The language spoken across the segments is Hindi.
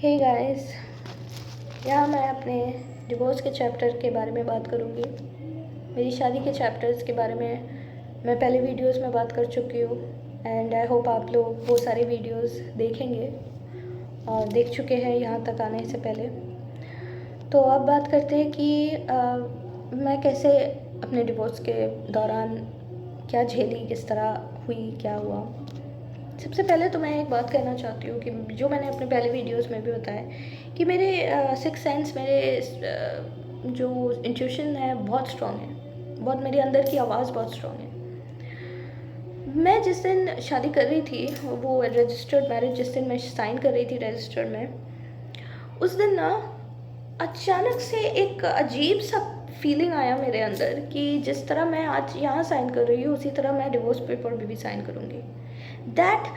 हे गाइस, यहाँ मैं अपने डिवोर्स के चैप्टर के बारे में बात करूँगी। मेरी शादी के चैप्टर्स के बारे में मैं पहले वीडियोस में बात कर चुकी हूँ एंड आई होप आप लोग वो सारे वीडियोस देखेंगे और देख चुके हैं यहाँ तक आने से पहले। तो अब बात करते हैं कि मैं कैसे अपने डिवोर्स के दौरान क्या झेली, किस तरह हुई, क्या हुआ। सबसे पहले तो मैं एक बात कहना चाहती हूँ कि जो मैंने अपने पहले वीडियोस में भी बताया कि मेरे सिक्स सेंस, मेरे जो इंट्यूशन है बहुत स्ट्रॉन्ग है, बहुत मेरे अंदर की आवाज़ बहुत स्ट्रॉन्ग है। मैं जिस दिन शादी कर रही थी, वो रजिस्टर्ड मैरिज जिस दिन मैं साइन कर रही थी रजिस्टर्ड में, उस दिन ना अचानक से एक अजीब सा फीलिंग आया मेरे अंदर कि जिस तरह मैं आज यहाँ साइन कर रही हूँ उसी तरह मैं डिवोर्स पेपर भी साइन करूँगी। That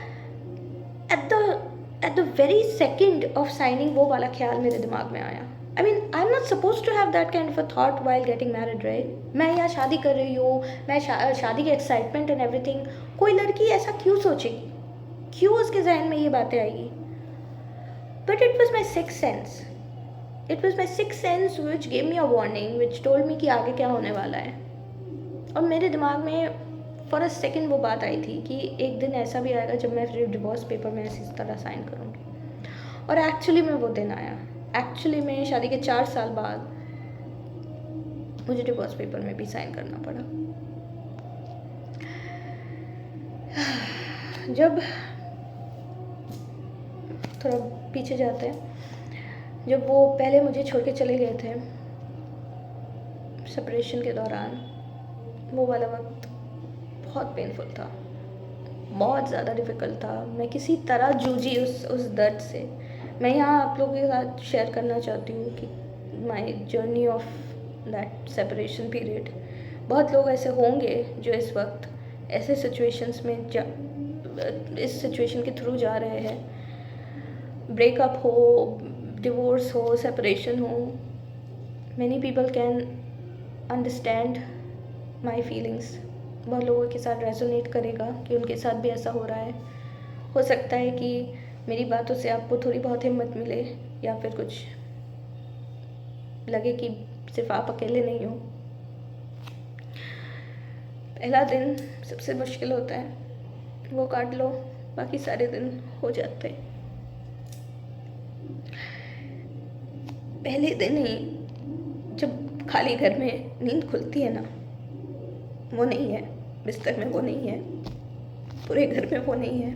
at the very second of signing वो वाला ख्याल मेरे दिमाग में आया। I mean I am not suppose to have that kind of a thought while getting married, right. मैं यहाँ शादी कर रही हूँ, मैं शादी के एक्साइटमेंट एंड एवरीथिंग, कोई लड़की ऐसा क्यों सोचेगी, क्यों उसके जहन में ये बातें आएगी। But it was my six sense, it was my six sense which gave me a warning, which told me कि आगे क्या होने वाला है। और मेरे दिमाग में फॉर अ सेकेंड वो बात आई थी कि एक दिन ऐसा भी आएगा जब मैं फिर डिवोर्स पेपर में इसी तरह साइन करूँगी। और एक्चुअली में वो दिन आया। एक्चुअली में शादी के 4 साल बाद मुझे डिवोर्स पेपर में भी साइन करना पड़ा। जब थोड़ा पीछे जाते हैं, जब वो पहले मुझे छोड़ के चले गए थे सेपरेशन के दौरान, वो वाला वक्त बहुत पेनफुल था, बहुत ज़्यादा डिफ़िकल्ट था। मैं किसी तरह जूझी उस दर्द से। मैं यहाँ आप लोगों के साथ शेयर करना चाहती हूँ कि my journey of that separation period. बहुत लोग ऐसे होंगे जो इस वक्त ऐसे सिचुएशंस में इस सिचुएशन के थ्रू जा रहे हैं। ब्रेकअप हो, डिवोर्स हो, सेपरेशन हो, many people can understand my feelings. बहुत लोगों के साथ रेजोनेट करेगा कि उनके साथ भी ऐसा हो रहा है। हो सकता है कि मेरी बातों से आपको थोड़ी बहुत हिम्मत मिले या फिर कुछ लगे कि सिर्फ आप अकेले नहीं हो। पहला दिन सबसे मुश्किल होता है, वो काट लो, बाकी सारे दिन हो जाते हैं। पहले दिन ही जब खाली घर में नींद खुलती है ना, वो नहीं है बिस्तर में, वो नहीं है पूरे घर में, वो नहीं है।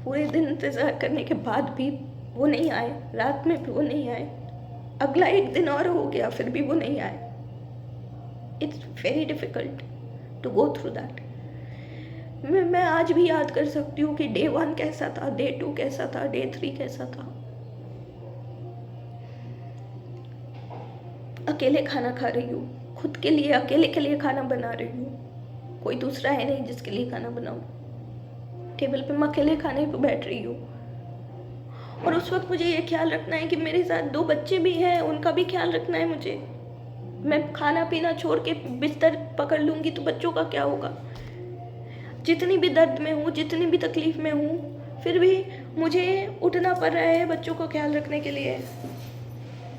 पूरे दिन इंतज़ार करने के बाद भी वो नहीं आए, रात में भी वो नहीं आए, अगला एक दिन और हो गया फिर भी वो नहीं आए। It's very difficult to go through that. मैं आज भी याद कर सकती हूँ कि डे 1 कैसा था, डे 2 कैसा था, डे 3 कैसा था। अकेले खाना खा रही हूँ, खुद के लिए, अकेले के लिए खाना बना रही हूँ, कोई दूसरा है नहीं जिसके लिए खाना बनाऊँ। टेबल पे मैं अकेले खाने पे बैठ रही हूँ और उस वक्त मुझे ये ख्याल रखना है कि मेरे साथ 2 बच्चे भी हैं, उनका भी ख्याल रखना है मुझे। मैं खाना पीना छोड़ के बिस्तर पकड़ लूँगी तो बच्चों का क्या होगा। जितनी भी दर्द में हूँ, जितनी भी तकलीफ़ में हूँ, फिर भी मुझे उठना पड़ रहा है बच्चों का ख्याल रखने के लिए।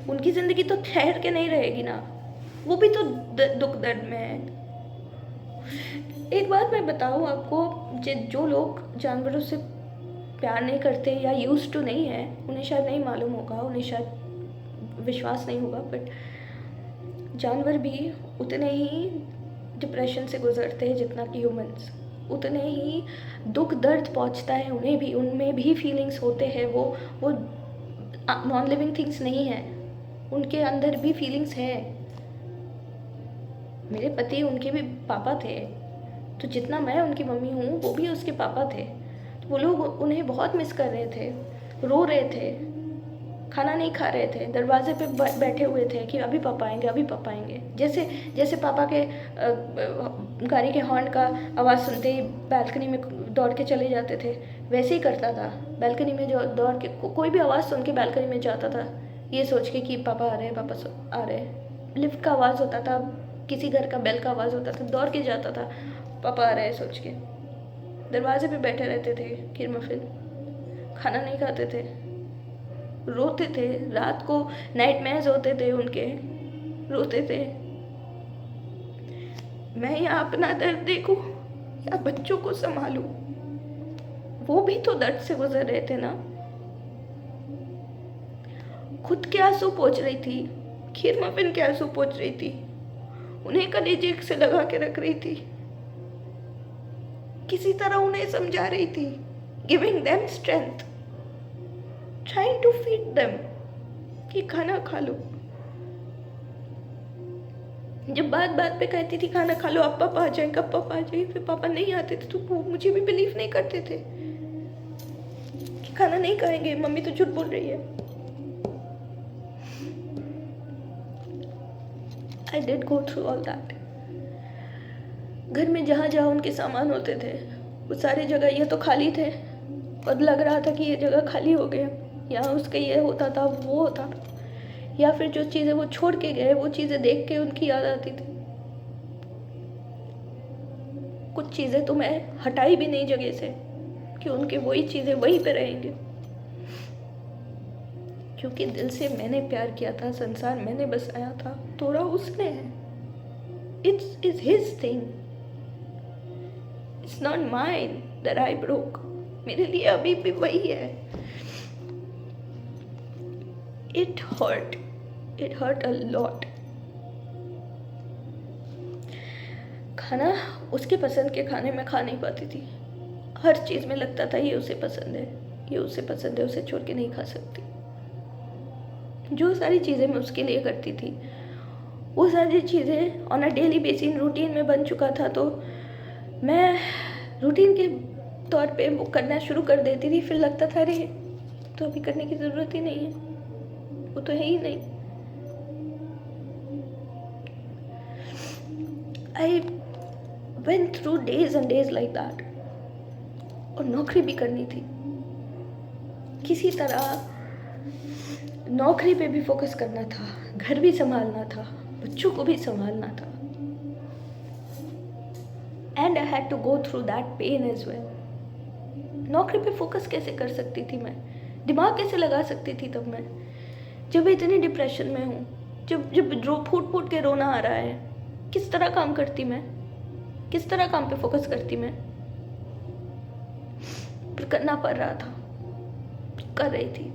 उनकी ज़िंदगी तो ठहर के नहीं रहेगी ना, वो भी तो दुख दर्द में है। एक बात मैं बताऊँ आपको, जो लोग जानवरों से प्यार नहीं करते या यूज्ड टू नहीं है, उन्हें शायद नहीं मालूम होगा, उन्हें शायद विश्वास नहीं होगा, बट जानवर भी उतने ही डिप्रेशन से गुजरते हैं जितना कि ह्यूमंस। उतने ही दुख दर्द पहुंचता है उन्हें भी, उनमें भी फीलिंग्स होते हैं। वो नॉन लिविंग थिंग्स नहीं है, उनके अंदर भी फीलिंग्स है। मेरे पति, उनके भी पापा थे, तो जितना मैं उनकी मम्मी हूँ वो भी उसके पापा थे। तो वो लोग उन्हें बहुत मिस कर रहे थे, रो रहे थे, खाना नहीं खा रहे थे, दरवाजे पे बैठे हुए थे कि अभी पापा आएंगे, अभी पापा आएंगे। जैसे जैसे पापा के गाड़ी के हॉर्न का आवाज़ सुनते ही बालकनी में दौड़ के चले जाते थे, वैसे ही करता था। बालकनी में जो दौड़ के कोई भी आवाज़ सुन के बालकनी में जाता था, ये सोच के कि पापा आ रहे हैं, पापा आ रहे हैं। लिफ्ट का आवाज़ होता था, किसी घर का बेल का आवाज़ होता था, दौड़ के जाता था, पापा आ रहे हैं सोच के। दरवाजे पे बैठे रहते थे खिरमफिल, खाना नहीं खाते थे, रोते थे, रात को नाइटमेयर्स होते थे उनके, रोते थे। मैं यहाँ अपना दर्द देखूं या बच्चों को संभालूं? वो भी तो दर्द से गुजर रहे थे ना। खुद के आंसू पोंछ रही थी, खीर मफिन के आंसू पोंछ रही थी, उन्हें कलेजे से लगा के रख रही थी, किसी तरह उन्हें समझा रही थी, giving them strength, trying to feed them कि खाना खा लो। जब बात बात पे कहती थी खाना खा लो, अब पापा आ जाए, कब पापा आ जाए, फिर पापा नहीं आते थे तो वो मुझे भी बिलीव नहीं करते थे कि खाना नहीं खाएंगे, मम्मी तो झूठ बोल रही है। I did go through all that. घर में जहाँ जहाँ उनके सामान होते थे वो सारी जगह ये तो खाली थे और लग रहा था कि ये जगह खाली हो गया, यहाँ उसका ये होता था, वो होता था, या फिर जो चीज़ें वो छोड़ के गए वो चीज़ें देख के उनकी याद आती थी। कुछ चीज़ें तो मैं हटाई भी नहीं जगह से कि उनके वही चीज़ें वहीं पे रहेंगे, क्योंकि दिल से मैंने प्यार किया था, संसार मैंने बसाया था, तोड़ा उसने है। It's his thing. It's not mine that I broke. मेरे लिए अभी भी वही है। It hurt a lot. खाना उसके पसंद के खाने में खा नहीं पाती थी। हर चीज़ में लगता था ये उसे पसंद है, ये उसे पसंद है, उसे छोड़ के नहीं खा सकती। जो सारी चीज़ें मैं उसके लिए करती थी वो सारी चीज़ें on a daily basis routine में बन चुका था, तो मैं रूटीन के तौर पे वो करना शुरू कर देती थी। फिर लगता था अरे तो अभी करने की ज़रूरत ही नहीं है, वो तो है ही नहीं। I went through days and days like that. और नौकरी भी करनी थी, किसी तरह नौकरी पे भी फोकस करना था, घर भी संभालना था, बच्चों को भी संभालना था। And I had to go through that pain as well. नौकरी पे फोकस कैसे कर सकती थी मैं, दिमाग कैसे लगा सकती थी तब मैं, जब इतने डिप्रेशन में हूँ, जब फूट फूट के रोना आ रहा है। किस तरह काम करती मैं, किस तरह काम पे फोकस करती मैं, पर करना पड़ रहा था, कर रही थी।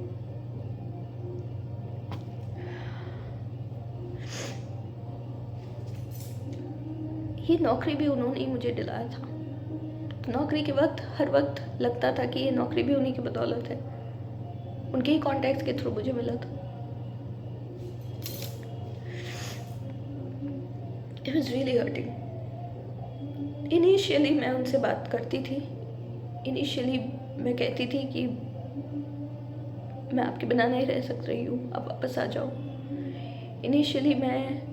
ये नौकरी भी उन्होंने ही मुझे दिलाया था। नौकरी के वक्त हर वक्त लगता था कि ये नौकरी भी उन्हीं की बदौलत है, उनके ही कॉन्टैक्ट्स के थ्रू मुझे मिला था। It was really hurting. Initially मैं उनसे बात करती थी, इनिशियली मैं कहती थी कि मैं आपके बिना नहीं रह सक रही हूँ, आप वापस आ जाओ। इनिशियली मैं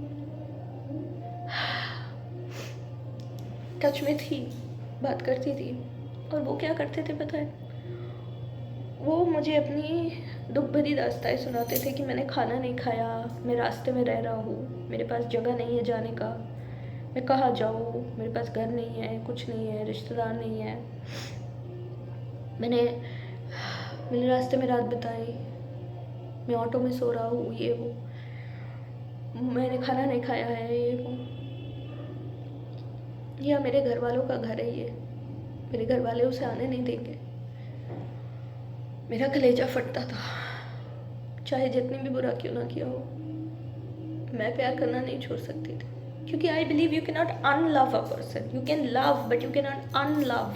टच में थी, बात करती थी। और वो क्या करते थे पता है, वो मुझे अपनी दुख भरी दास्ताएं सुनाते थे कि मैंने खाना नहीं खाया, मैं रास्ते में रह रहा हूँ, मेरे पास जगह नहीं है जाने का, मैं कहाँ जाऊँ, मेरे पास घर नहीं है, कुछ नहीं है, रिश्तेदार नहीं है, मैंने रास्ते में रात बिताई, मैं ऑटो में सो रहा हूँ, ये वो, मैंने खाना नहीं खाया है, ये वो। या मेरे घर वालों का घर है ये, मेरे घर वाले उसे आने नहीं देंगे। मेरा कलेजा फटता था, चाहे जितनी भी बुरा क्यों ना किया हो, मैं प्यार करना नहीं छोड़ सकती थी, क्योंकि I believe you can not unlove a person, you can love but you can not unlove.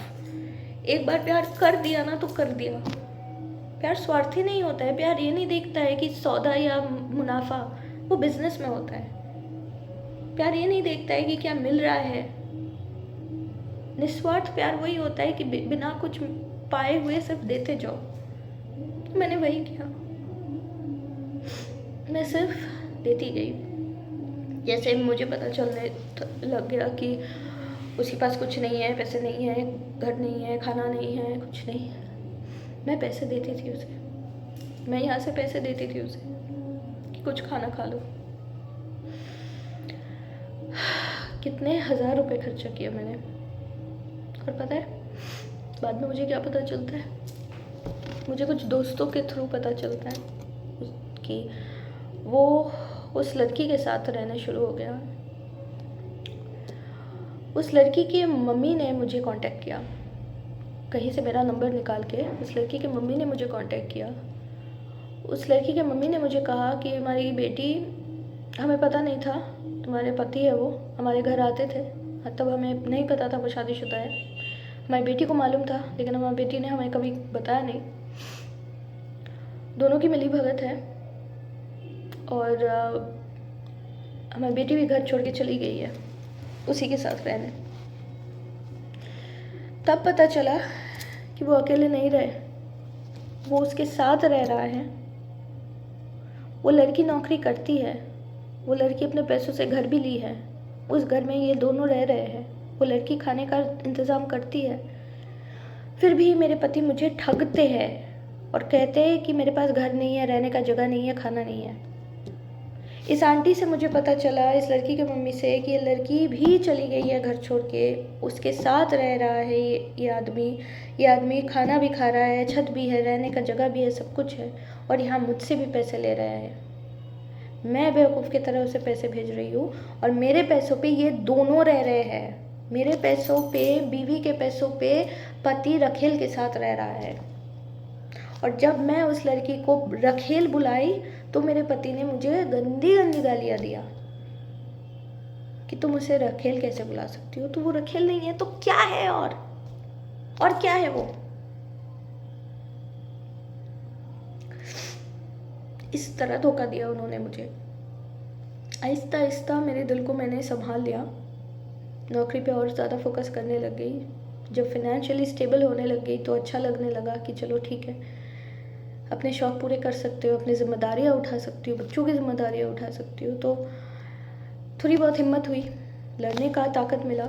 एक बार प्यार कर दिया ना तो कर दिया। प्यार स्वार्थी नहीं होता है, प्यार ये नहीं देखता है कि सौदा या मुनाफा, वो बिजनेस में होता है। प्यार ये नहीं देखता है कि क्या मिल रहा है। निस्वार्थ प्यार वही होता है कि बिना कुछ पाए हुए सिर्फ देते जाओ। तो मैंने वही किया, मैं सिर्फ देती गई। जैसे मुझे पता चलने लग गया कि उसके पास कुछ नहीं है, पैसे नहीं है, घर नहीं है, खाना नहीं है, कुछ नहीं, मैं पैसे देती थी उसे। मैं यहाँ से पैसे देती थी उसे कि कुछ खाना खा लो। कितने 1000 रुपये खर्चा किया मैंने। और पता है बाद में मुझे क्या पता चलता है, मुझे कुछ दोस्तों के थ्रू पता चलता है कि वो उस लड़की के साथ रहना शुरू हो गया। उस लड़की की मम्मी ने मुझे कांटेक्ट किया, कहीं से मेरा नंबर निकाल के उस लड़की की मम्मी ने मुझे कांटेक्ट किया। उस लड़की की मम्मी ने मुझे कहा कि हमारी बेटी, हमें पता नहीं था तुम्हारे पति है वो हमारे घर आते थे, तब हमें नहीं पता था वो शादीशुदा है। हमारी बेटी को मालूम था लेकिन हमारी बेटी ने हमें कभी बताया नहीं। दोनों की मिली भगत है और हमारी बेटी भी घर छोड़ के चली गई है उसी के साथ रहने। तब पता चला कि वो अकेले नहीं रहे, वो उसके साथ रह रहा है। वो लड़की नौकरी करती है, वो लड़की अपने पैसों से घर भी ली है, उस घर में ये दोनों रह रहे हैं। वो लड़की खाने का इंतज़ाम करती है, फिर भी मेरे पति मुझे ठगते हैं और कहते हैं कि मेरे पास घर नहीं है, रहने का जगह नहीं है, खाना नहीं है। इस आंटी से मुझे पता चला, इस लड़की की मम्मी से, कि ये लड़की भी चली गई है घर छोड़ के, उसके साथ रह रहा है ये आदमी खाना भी खा रहा है, छत भी है, रहने का जगह भी है, सब कुछ है, और यहाँ मुझसे भी पैसे ले रहा है। मैं बेवकूफ़ की तरह उसे पैसे भेज रही हूँ और मेरे पैसों पे ये दोनों रह रहे हैं। मेरे पैसों पे, बीवी के पैसों पे पति रखेल के साथ रह रहा है। और जब मैं उस लड़की को रखेल बुलाई तो मेरे पति ने मुझे गंदी गंदी गालियाँ दिया कि तुम उसे रखेल कैसे बुला सकती हो, तो वो रखेल नहीं है तो क्या है, और क्या है वो। इस तरह धोखा दिया उन्होंने मुझे। आहिस्ता आहिस्ता मेरे दिल को मैंने संभाल लिया, नौकरी पे और ज़्यादा फोकस करने लग गई। जब फाइनेंशियली स्टेबल होने लग गई तो अच्छा लगने लगा कि चलो ठीक है, अपने शौक़ पूरे कर सकते हो, अपनी ज़िम्मेदारियाँ उठा सकती हो, बच्चों की ज़िम्मेदारियाँ उठा सकती हो। तो थोड़ी बहुत हिम्मत हुई, लड़ने का ताकत मिला।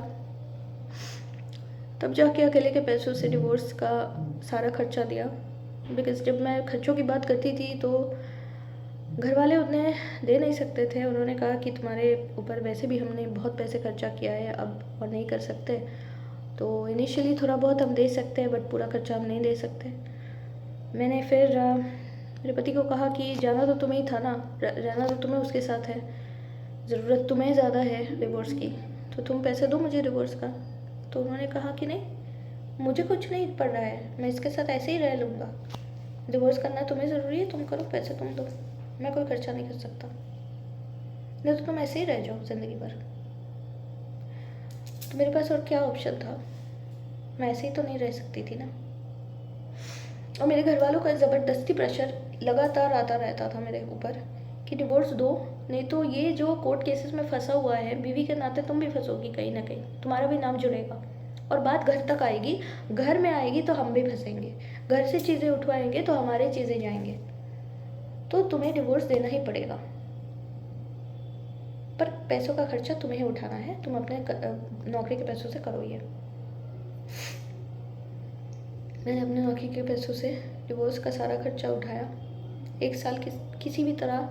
तब जाके अकेले के पैसों से डिवोर्स का सारा खर्चा दिया। बिकॉज़ जब मैं खर्चों की बात करती थी तो घर वाले उतने दे नहीं सकते थे। उन्होंने कहा कि तुम्हारे ऊपर वैसे भी हमने बहुत पैसे खर्चा किया है, अब और नहीं कर सकते, तो इनिशियली थोड़ा बहुत हम दे सकते हैं बट पूरा खर्चा हम नहीं दे सकते। मैंने फिर मेरे पति को कहा कि जाना तो तुम्हें ही था ना, रहना तो तुम्हें उसके साथ है, ज़रूरत तुम्हें ज़्यादा है डिवोर्स की, तो तुम पैसे दो मुझे डिवोर्स का। तो उन्होंने कहा कि नहीं, मुझे कुछ नहीं पड़ रहा है, मैं इसके साथ ऐसे ही रह लूँगा, डिवोर्स करना तुम्हें ज़रूरी है, तुम करो, पैसे तुम दो, मैं कोई खर्चा नहीं कर सकता, नहीं तो तुम ऐसे ही रह जाओ ज़िंदगी भर। तो मेरे पास और क्या ऑप्शन था, मैं ऐसे ही तो नहीं रह सकती थी ना। और मेरे घर वालों का ज़बरदस्ती प्रेशर लगातार आता रहता था मेरे ऊपर कि डिवोर्स दो, नहीं तो ये जो कोर्ट केसेस में फंसा हुआ है, बीवी के नाते तुम भी फंसोगी कहीं ना कहीं, तुम्हारा भी नाम जुड़ेगा और बात घर तक आएगी, घर में आएगी तो हम भी फंसेंगे, घर से चीज़ें उठवाएंगे तो हमारे चीज़ें जाएंगे, तो तुम्हें डिवोर्स देना ही पड़ेगा, पर पैसों का खर्चा तुम्हें ही उठाना है, तुम अपने नौकरी के पैसों से करो ये। मैंने अपने नौकरी के पैसों से डिवोर्स का सारा खर्चा उठाया। 1 साल किसी भी तरह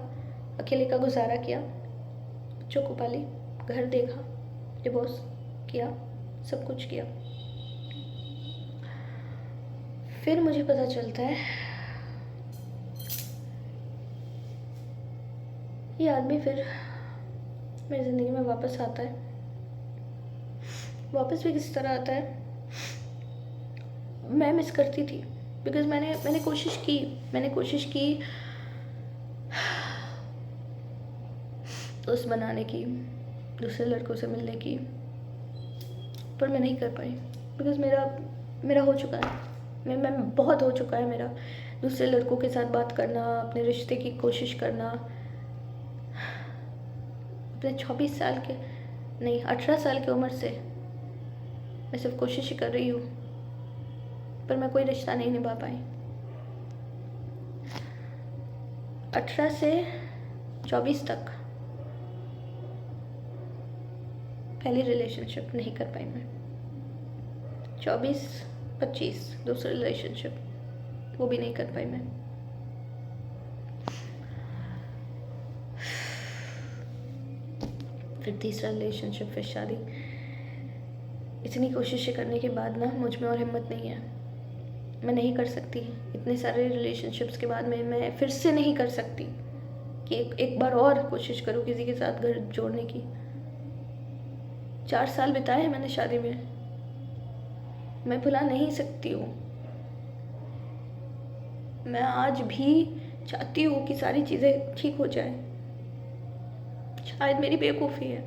अकेले का गुजारा किया, बच्चों को पाली, घर देखा, डिवोर्स किया, सब कुछ किया। फिर मुझे पता चलता है ये आदमी फिर मेरी ज़िंदगी में वापस आता है। वापस भी किस तरह आता है, मैं मिस करती थी बिकॉज़ मैंने कोशिश की दोस्त बनाने की, दूसरे लड़कों से मिलने की, पर मैं नहीं कर पाई बिकॉज़ मेरा हो चुका है, मैं बहुत हो चुका है मेरा। दूसरे लड़कों के साथ बात करना, अपने रिश्ते की कोशिश करना, अपने 24 साल के नहीं 18 साल की उम्र से मैं सिर्फ कोशिश ही कर रही हूँ, पर मैं कोई रिश्ता नहीं निभा पाई। 18 से 24 तक पहली रिलेशनशिप नहीं कर पाई मैं, 24-25 दूसरा रिलेशनशिप वो भी नहीं कर पाई मैं। फिर तीसरा रिलेशनशिप, फिर शादी। इतनी कोशिशें करने के बाद ना मुझ में और हिम्मत नहीं है, मैं नहीं कर सकती। इतने सारे रिलेशनशिप्स के बाद मैं फिर से नहीं कर सकती। कि एक बार और कोशिश करूँ किसी के साथ घर जोड़ने की। 4 साल बिताए हैं मैंने शादी में, मैं भुला नहीं सकती हूँ। मैं आज भी चाहती हूँ कि सारी चीज़ें ठीक हो जाए। शायद मेरी बेवकूफ़ी है,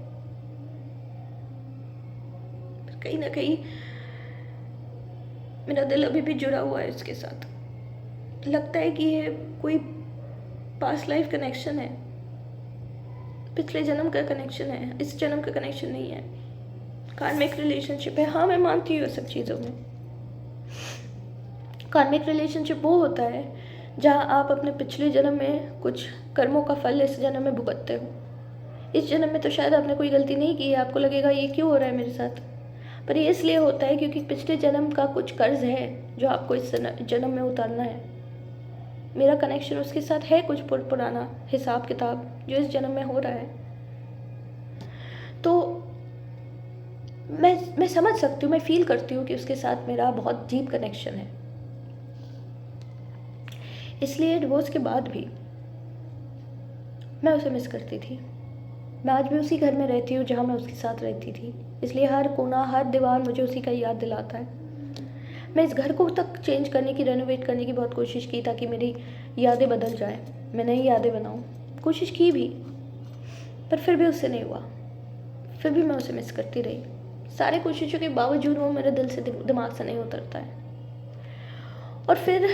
पर कहीं ना कहीं मेरा दिल अभी भी जुड़ा हुआ है उसके साथ। लगता है कि ये कोई पास्ट लाइफ कनेक्शन है, पिछले जन्म का कनेक्शन है, इस जन्म का कनेक्शन नहीं है। कार्मिक रिलेशनशिप है। हाँ, मैं मानती हूँ सब चीज़ों में। कार्मिक रिलेशनशिप वो होता है जहाँ आप अपने पिछले जन्म में कुछ कर्मों का फल इस जन्म में भुगतते हो। इस जन्म में तो शायद आपने कोई गलती नहीं की है, आपको लगेगा ये क्यों हो रहा है मेरे साथ, पर ये इसलिए होता है क्योंकि पिछले जन्म का कुछ कर्ज है जो आपको इस जन्म में उतारना है। मेरा कनेक्शन उसके साथ है, कुछ पुराना हिसाब किताब जो इस जन्म में हो रहा है। तो मैं समझ सकती हूँ, मैं फील करती हूँ कि उसके साथ मेरा बहुत डीप कनेक्शन है। इसलिए डिवोर्स के बाद भी मैं उसे मिस करती थी। मैं आज भी उसी घर में रहती हूँ जहाँ मैं उसके साथ रहती थी, इसलिए हर कोना हर दीवार मुझे उसी का याद दिलाता है। मैं इस घर को तक चेंज करने की, रेनोवेट करने की बहुत कोशिश की ताकि मेरी यादें बदल जाए, मैं नई यादें बनाऊँ। कोशिश की भी, पर फिर भी उससे नहीं हुआ। फिर भी मैं उसे मिस करती रही। सारे कोशिशों के बावजूद वो मेरे दिल से, दिमाग से नहीं उतरता है। और फिर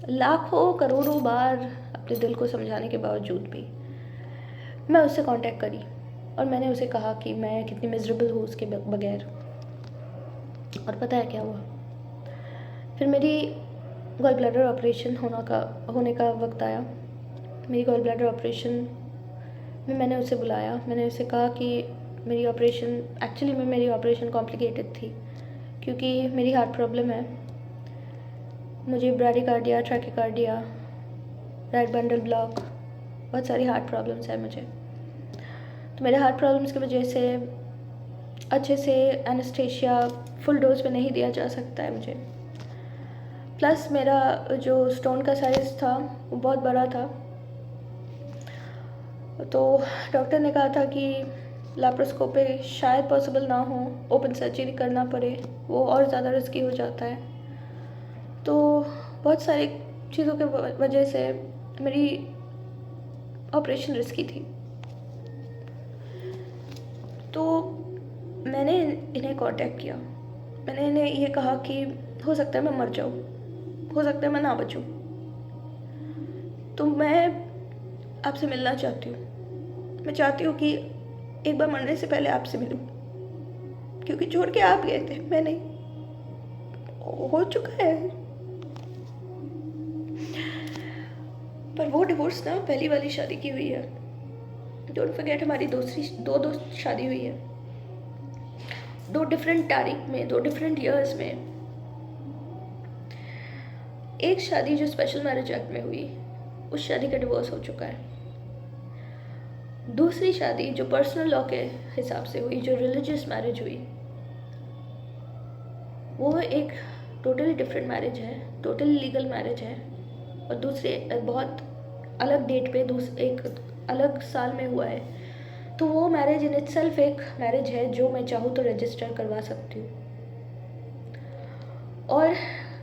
लाखों करोड़ों बार अपने दिल को समझाने के बावजूद भी मैं उससे कांटेक्ट करी और मैंने उसे कहा कि मैं कितनी मिजरेबल हूँ उसके बगैर। और पता है क्या हुआ? फिर मेरी गॉल ब्लैडर ऑपरेशन होने का वक्त आया। मेरी गॉल ब्लैडर ऑपरेशन में मैंने उसे बुलाया। मैंने उसे कहा कि मेरी ऑपरेशन कॉम्प्लिकेटेड थी क्योंकि मेरी हार्ट प्रॉब्लम है। मुझे ब्रैडिकार्डिया, ट्रैकिकार्डिया, राइट बंडल ब्लॉक, बहुत सारी हार्ट प्रॉब्लम्स है मुझे। तो मेरे हार्ट प्रॉब्लम्स की वजह से अच्छे से एनेस्थीसिया फुल डोज पे नहीं दिया जा सकता है मुझे। प्लस मेरा जो स्टोन का साइज़ था वो बहुत बड़ा था, तो डॉक्टर ने कहा था कि लैप्रोस्कोपी शायद पॉसिबल ना हो, ओपन सर्जरी करना पड़े, वो और ज़्यादा रिस्की हो जाता है। तो बहुत सारी चीज़ों के वजह से मेरी ऑपरेशन रिस्की थी। तो मैंने इन्हें कांटेक्ट किया। मैंने इन्हें ये कहा कि हो सकता है मैं मर जाऊँ, हो सकता है मैं ना बचूँ, तो मैं आपसे मिलना चाहती हूँ। मैं चाहती हूँ कि एक बार मरने से पहले आपसे मिलूँ, क्योंकि छोड़ के आप गए थे, मैं नहीं। हो चुका है। पर वो डिवोर्स ना पहली वाली शादी की हुई है। डोंट फॉरगेट, हमारी दो शादी हुई है, 2 डिफरेंट तारीख में, 2 डिफरेंट ईयर्स में। एक शादी जो स्पेशल मैरिज एक्ट में हुई, उस शादी का डिवोर्स हो चुका है। दूसरी शादी जो पर्सनल लॉ के हिसाब से हुई, जो रिलीजियस मैरिज हुई, वो एक टोटली डिफरेंट मैरिज है, टोटली लीगल मैरिज है, और दूसरे बहुत अलग डेट पे एक अलग साल में हुआ है। तो वो मैरिज इन इटसेल्फ एक मैरिज है जो मैं चाहूँ तो रजिस्टर करवा सकती हूँ। और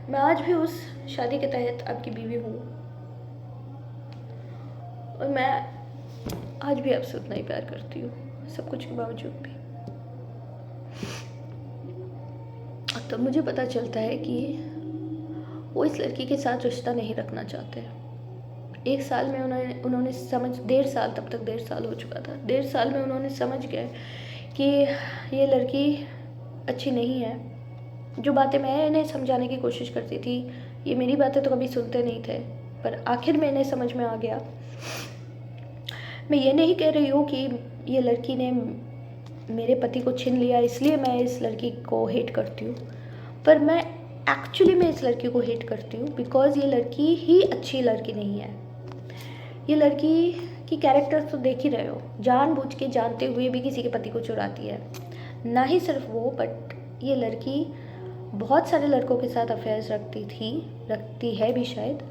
मैं आज भी उस शादी के तहत आपकी बीवी हूँ, और मैं आज भी आपसे उतना ही प्यार करती हूँ, सब कुछ के बावजूद भी। तो मुझे पता चलता है कि वो इस लड़की के साथ रिश्ता नहीं रखना चाहते। 1 साल में उन्होंने समझ, 1.5 साल, तब तक 1.5 साल हो चुका था, 1.5 साल में उन्होंने समझ गए कि ये लड़की अच्छी नहीं है। जो बातें मैं इन्हें समझाने की कोशिश करती थी, ये मेरी बातें तो कभी सुनते नहीं थे, पर आखिर में इन्हें समझ में आ गया। मैं ये नहीं कह रही हूँ कि ये लड़की ने मेरे पति को छीन लिया इसलिए मैं इस लड़की को हेट करती हूँ, पर मैं इस लड़की को हेट करती हूँ बिकॉज़ ये लड़की ही अच्छी लड़की नहीं है। ये लड़की की कैरेक्टर तो देख ही रहे हो, जानबूझ के जानते हुए भी किसी के पति को चुराती है। ना ही सिर्फ वो, बट ये लड़की बहुत सारे लड़कों के साथ अफेयर्स रखती है भी शायद।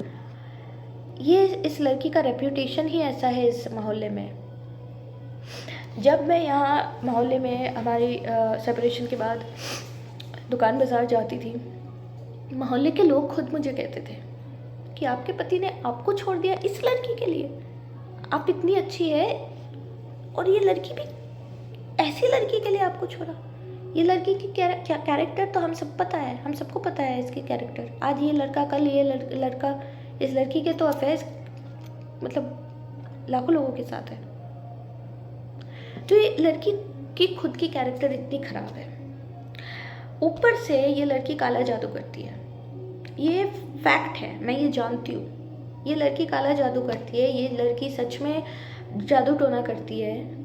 ये इस लड़की का रेप्यूटेशन ही ऐसा है इस मोहल्ले में। जब मैं यहाँ मोहल्ले में हमारी सेपरेशन के बाद दुकान बाज़ार जाती थी, मोहल्ले के लोग खुद मुझे कहते थे कि आपके पति ने आपको छोड़ दिया इस लड़की के लिए, आप इतनी अच्छी है और ये लड़की भी ऐसी लड़की के लिए आपको छोड़ा। ये लड़की की कैरेक्टर तो हम सब पता है, हम सबको पता है इसकी कैरेक्टर। आज ये लड़का, कल ये लड़का, इस लड़की के तो अफेयर्स मतलब लाखों लोगों के साथ है। तो ये लड़की की खुद की कैरेक्टर इतनी ख़राब है, ऊपर से ये लड़की काला जादू करती है। ये फैक्ट है, मैं ये जानती हूँ। ये लड़की काला जादू करती है, ये लड़की सच में जादू टोना करती है।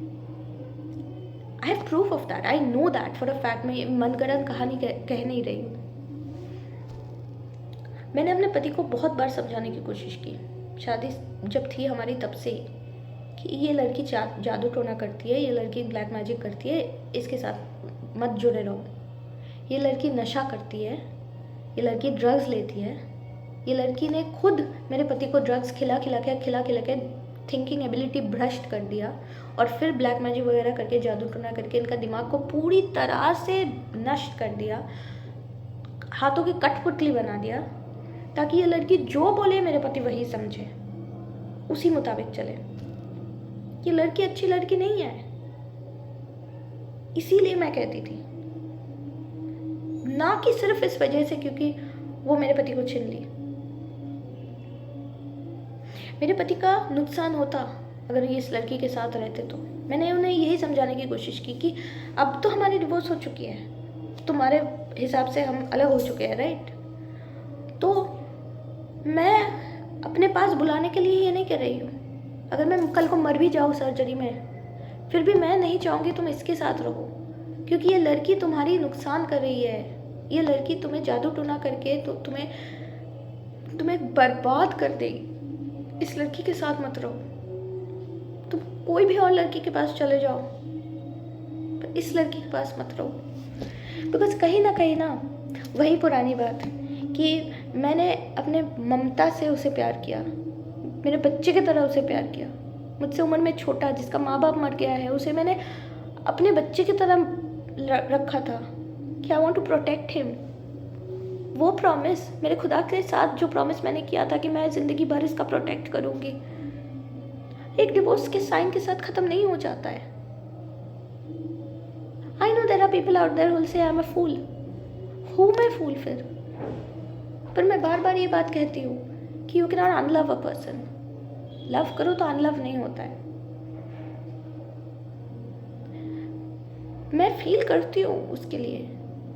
I have proof of that, I know that for a fact. मैं मनगढ़ंत कहानी कह नहीं रही हूँ। मैंने अपने पति को बहुत बार समझाने की कोशिश की, शादी जब थी हमारी तब से ही, कि ये लड़की जादू टोना करती है, ये लड़की ब्लैक मैजिक करती है, इसके साथ मत जुड़े रहो। ये लड़की नशा करती है, ये लड़की ड्रग्स लेती है। ये लड़की ने खुद मेरे पति को ड्रग्स खिला खिला के थिंकिंग एबिलिटी भ्रष्ट कर दिया, और फिर ब्लैक मैजिक वगैरह करके, जादू टोना करके इनका दिमाग को पूरी तरह से नष्ट कर दिया, हाथों की कठपुतली बना दिया, ताकि ये लड़की जो बोले मेरे पति वही समझे, उसी मुताबिक चले। ये लड़की अच्छी लड़की नहीं है, इसीलिए मैं कहती थी, ना कि सिर्फ इस वजह से क्योंकि वो मेरे पति को छीन ली। मेरे पति का नुकसान होता अगर ये इस लड़की के साथ रहते तो। मैंने उन्हें यही समझाने की कोशिश की कि अब तो हमारी डिवोर्स हो चुकी है, तुम्हारे हिसाब से हम अलग हो चुके हैं, राइट? तो मैं अपने पास बुलाने के लिए ये नहीं कर रही हूँ। अगर मैं कल को मर भी जाऊँ सर्जरी में, फिर भी मैं नहीं चाहूँगी तुम इसके साथ रहो, क्योंकि ये लड़की तुम्हारी नुकसान कर रही है। ये लड़की तुम्हें जादू टोना करके तो तुम्हें बर्बाद कर देगी। इस लड़की के साथ मत रहो, तुम कोई भी और लड़की के पास चले जाओ, पर इस लड़की के पास मत रहो। बिकॉज कहीं ना वही पुरानी बात कि मैंने अपने ममता से उसे प्यार किया, मेरे बच्चे की तरह उसे प्यार किया। मुझसे उम्र में छोटा, जिसका माँ बाप मर गया है, उसे मैंने अपने बच्चे की तरह रखा था कि I want to protect him. वो प्रॉमिस, मेरे खुदा के साथ जो प्रॉमिस मैंने किया था कि मैं ज़िंदगी भर इसका प्रोटेक्ट करूँगी, एक डिवोर्स के साइन के साथ ख़त्म नहीं हो जाता है। I know there are people out there who will say I am a फूल। हूँ मैं फूल फिर? पर मैं बार बार ये बात कहती हूँ कि you can not unlove a person. Love करो तो अनलव नहीं होता है। मैं फील करती हूँ उसके लिए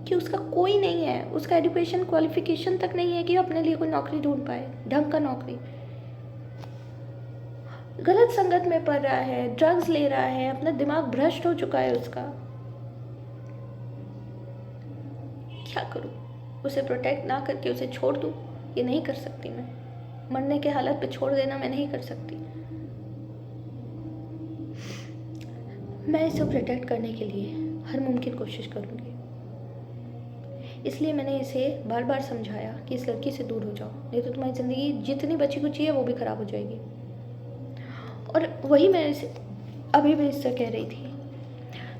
कि उसका कोई नहीं है, उसका एजुकेशन क्वालिफिकेशन तक नहीं है कि वो अपने लिए कोई नौकरी ढूंढ पाए, ढंग का नौकरी। गलत संगत में पड़ रहा है, ड्रग्स ले रहा है, अपना दिमाग भ्रष्ट हो चुका है उसका। क्या करूँ? उसे प्रोटेक्ट ना करके उसे छोड़ दूँ? ये नहीं कर सकती मैं। मरने के हालत पे छोड़ देना मैं नहीं कर सकती। मैं इसे प्रोटेक्ट करने के लिए हर मुमकिन कोशिश करूँगी। इसलिए मैंने इसे बार बार समझाया कि इस लड़की से दूर हो जाओ, नहीं तो तुम्हारी ज़िंदगी जितनी बची कुची है वो भी ख़राब हो जाएगी। और वही मैं इसे अभी भी इससे कह रही थी।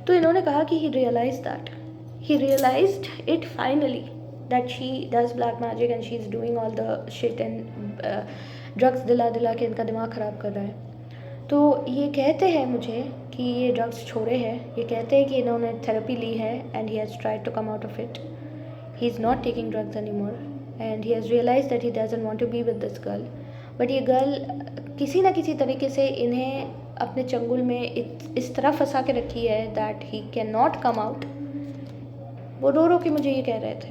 तो इन्होंने कहा कि he realised it finally that she does black magic and she is doing all the shit and drugs दिला के इनका दिमाग ख़राब कर रहा है। तो ये कहते हैं मुझे कि ये ड्रग्स छोड़े हैं, ये कहते हैं कि इन्होंने थेरेपी ली है and he has tried to come out of it. He is not taking drugs anymore and he has realized that he doesn't want to be with this girl. But ये गर्ल किसी ना किसी तरीके से इन्हें अपने चंगुल में इस तरह फंसा के रखी है that he cannot come out. वो रो रो के मुझे ये कह रहे थे.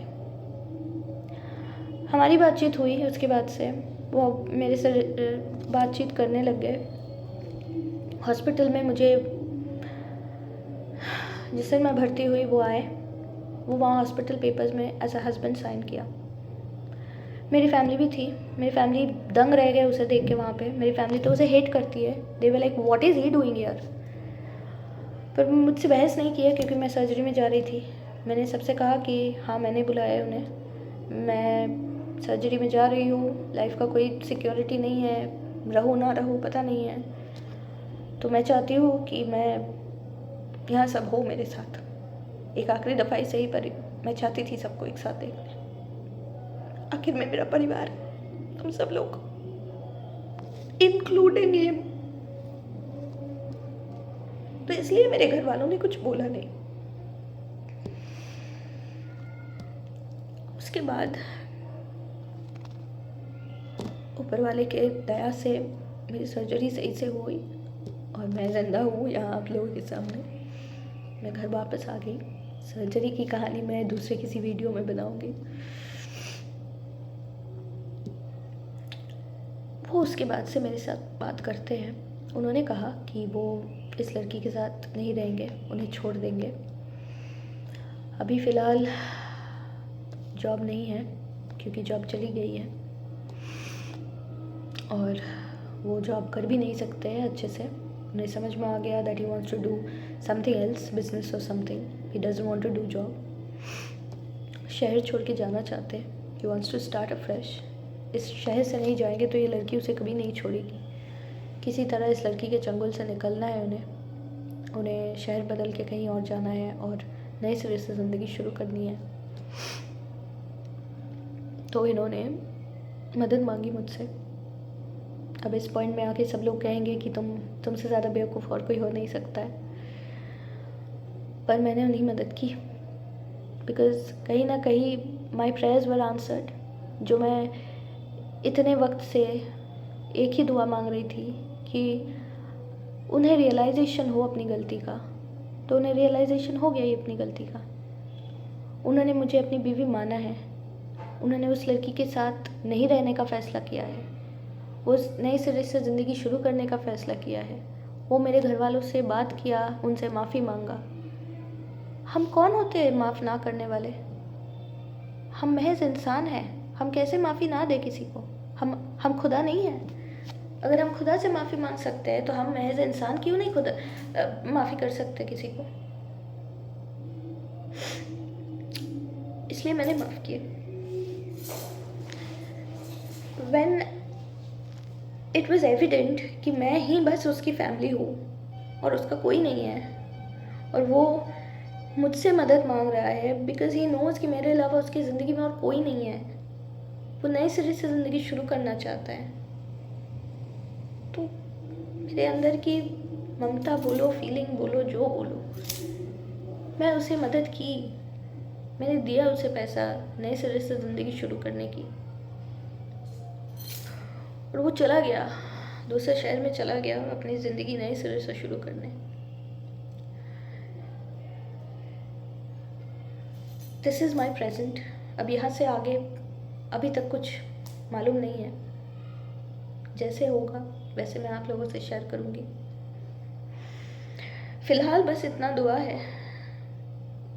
हमारी बातचीत हुई, उसके बाद से वो मेरे से बातचीत करने लग गए. हॉस्पिटल में मुझे जिस दिन मैं भर्ती हुई वो आए, वो वहाँ हॉस्पिटल पेपर्स में एज अ हस्बैंड साइन किया. मेरी फैमिली भी थी, मेरी फैमिली दंग रह गए उसे देख के. वहाँ पे मेरी फैमिली तो उसे हेट करती है. They were like what is he doing here. पर मुझसे बहस नहीं किया क्योंकि मैं सर्जरी में जा रही थी. मैंने सबसे कहा कि हाँ मैंने बुलाया है उन्हें, मैं सर्जरी में जा रही हूँ, लाइफ का कोई सिक्योरिटी नहीं है, रहूँ ना रहूँ पता नहीं है। तो मैं चाहती हूँ कि मैं यहाँ सब हो मेरे साथ, एक आखिरी दफ़ा ही सही, पर मैं चाहती थी सबको एक साथ देखने। आखिर में मेरा परिवार है, हम सब लोग, इंक्लूडिंग हिम। तो इसलिए मेरे घर वालों ने कुछ बोला नहीं। उसके बाद ऊपर वाले के दया से मेरी सर्जरी सही से हुई और मैं ज़िंदा हूँ यहाँ आप लोगों के सामने। मैं घर वापस आ गई। सर्जरी की कहानी मैं दूसरे किसी वीडियो में बनाऊंगी। वो उसके बाद से मेरे साथ बात करते हैं। उन्होंने कहा कि वो इस लड़की के साथ नहीं रहेंगे, उन्हें छोड़ देंगे। अभी फ़िलहाल जॉब नहीं है क्योंकि जॉब चली गई है और वो जॉब कर भी नहीं सकते हैं अच्छे से। उन्हें समझ में आ गया that he wants to do something else, business और something. He doesn't want to do job. शहर छोड़ के जाना चाहते हैं। He wants to start afresh. इस शहर से नहीं जाएंगे तो ये लड़की उसे कभी नहीं छोड़ेगी। किसी तरह इस लड़की के चंगुल से निकलना है उन्हें शहर बदल के कहीं और जाना है और नए सिरे से ज़िंदगी शुरू करनी है। तो इन्होंने मदद मांगी मुझसे। अब इस पॉइंट में आके सब लोग कहेंगे कि तुमसे ज़्यादा बेवकूफ़ और कोई हो नहीं सकता है, पर मैंने उन्हीं मदद की बिकॉज़ कहीं ना कहीं माई प्रेयर्स वर आंसर्ड। जो मैं इतने वक्त से एक ही दुआ मांग रही थी कि उन्हें रियलाइजेशन हो अपनी गलती का, तो उन्हें रियलाइजेशन हो गया ये अपनी गलती का। उन्होंने मुझे अपनी बीवी माना है। उन्होंने उस लड़की के साथ नहीं रहने का फ़ैसला किया है। उस नए सिरे से ज़िंदगी शुरू करने का फ़ैसला किया है। वो मेरे घर वालों से बात किया, उनसे माफ़ी मांगा। हम कौन होते हैं माफ़ ना करने वाले? हम महज इंसान हैं। हम कैसे माफ़ी ना दें किसी को? हम खुदा नहीं हैं। अगर हम खुदा से माफ़ी मांग सकते हैं तो हम महज इंसान क्यों नहीं खुदा माफ़ी कर सकते किसी को? इसलिए मैंने माफ़ किया। When इट वॉज़ एविडेंट कि मैं ही बस उसकी फैमिली हूँ और उसका कोई नहीं है, और वो मुझसे मदद मांग रहा है बिकॉज़ ही नोज़ कि मेरे अलावा उसकी ज़िंदगी में और कोई नहीं है। वो नए सिरे से ज़िंदगी शुरू करना चाहता है। तो मेरे अंदर की ममता बोलो, फीलिंग बोलो, जो बोलो, मैं उसे मदद की। मैंने दिया उसे पैसा नए सिरे से ज़िंदगी शुरू करने की, और वो चला गया, दूसरे शहर में चला गया अपनी ज़िंदगी नए सिरे से शुरू करने। This is my present. अब यहाँ से आगे अभी तक कुछ मालूम नहीं है। जैसे होगा वैसे मैं आप लोगों से शेयर करूँगी। फ़िलहाल बस इतना दुआ है,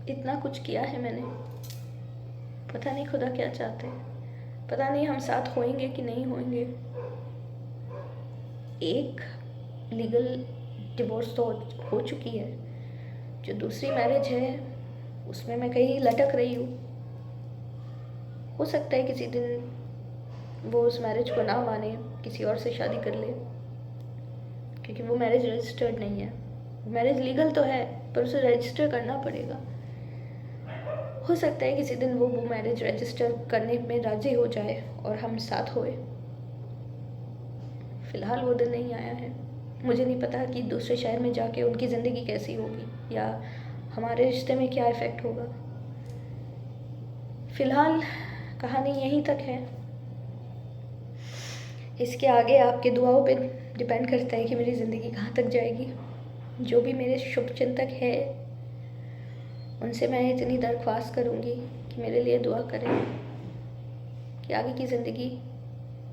इतना कुछ किया है मैंने। पता नहीं खुदा क्या चाहते हैं, पता नहीं हम साथ होएंगे कि नहीं होएंगे। एक लीगल डिवोर्स तो हो चुकी है, जो दूसरी मैरिज है उसमें मैं कहीं लटक रही हूँ। हो सकता है किसी दिन वो उस मैरिज को ना माने, किसी और से शादी कर ले, क्योंकि वो मैरिज रजिस्टर्ड नहीं है। मैरिज लीगल तो है पर उसे रजिस्टर करना पड़ेगा। हो सकता है किसी दिन वो मैरिज रजिस्टर करने में राज़ी हो जाए और हम साथ होए। फ़िलहाल वो दिन नहीं आया है। मुझे नहीं पता कि दूसरे शहर में जाके उनकी ज़िंदगी कैसी होगी या हमारे रिश्ते में क्या इफ़ेक्ट होगा। फ़िलहाल कहानी यहीं तक है। इसके आगे आपके दुआओं पे डिपेंड करता है कि मेरी ज़िंदगी कहाँ तक जाएगी। जो भी मेरे शुभचिंतक है उनसे मैं इतनी दरख्वास्त करूँगी कि मेरे लिए दुआ करें कि आगे की ज़िंदगी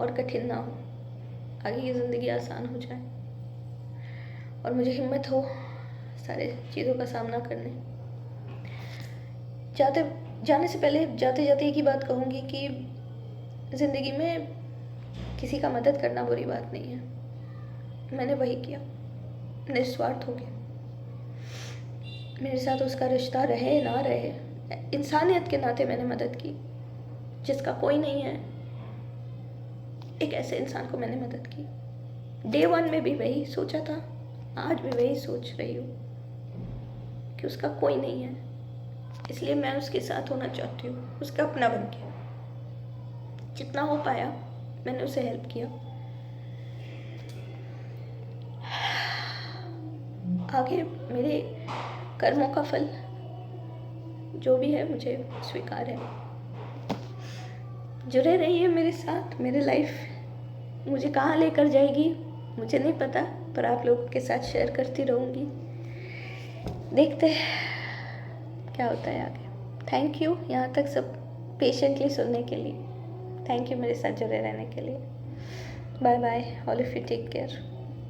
और कठिन ना हो, आगे की ज़िंदगी आसान हो जाए और मुझे हिम्मत हो सारे चीज़ों का सामना करने। जाने से पहले जाते जाते एक ही बात कहूँगी कि ज़िंदगी में किसी का मदद करना बुरी बात नहीं है। मैंने वही किया निस्वार्थ हो के। मेरे साथ उसका रिश्ता रहे ना रहे, इंसानियत के नाते मैंने मदद की। जिसका कोई नहीं है एक ऐसे इंसान को मैंने मदद की। डे 1 में भी वही सोचा था, आज भी वही सोच रही हूँ कि उसका कोई नहीं है, इसलिए मैं उसके साथ होना चाहती हूँ, उसका अपना बन के। जितना हो पाया मैंने उसे हेल्प किया। आगे मेरे कर्मों का फल जो भी है मुझे स्वीकार है। जुड़े रहिए मेरे साथ। मेरी लाइफ मुझे कहाँ लेकर जाएगी मुझे नहीं पता, पर आप लोगों के साथ शेयर करती रहूँगी। देखते हैं क्या होता है आगे। थैंक यू यहाँ तक सब पेशेंटली सुनने के लिए। थैंक यू मेरे साथ जुड़े रहने के लिए। Bye bye, all of you take care.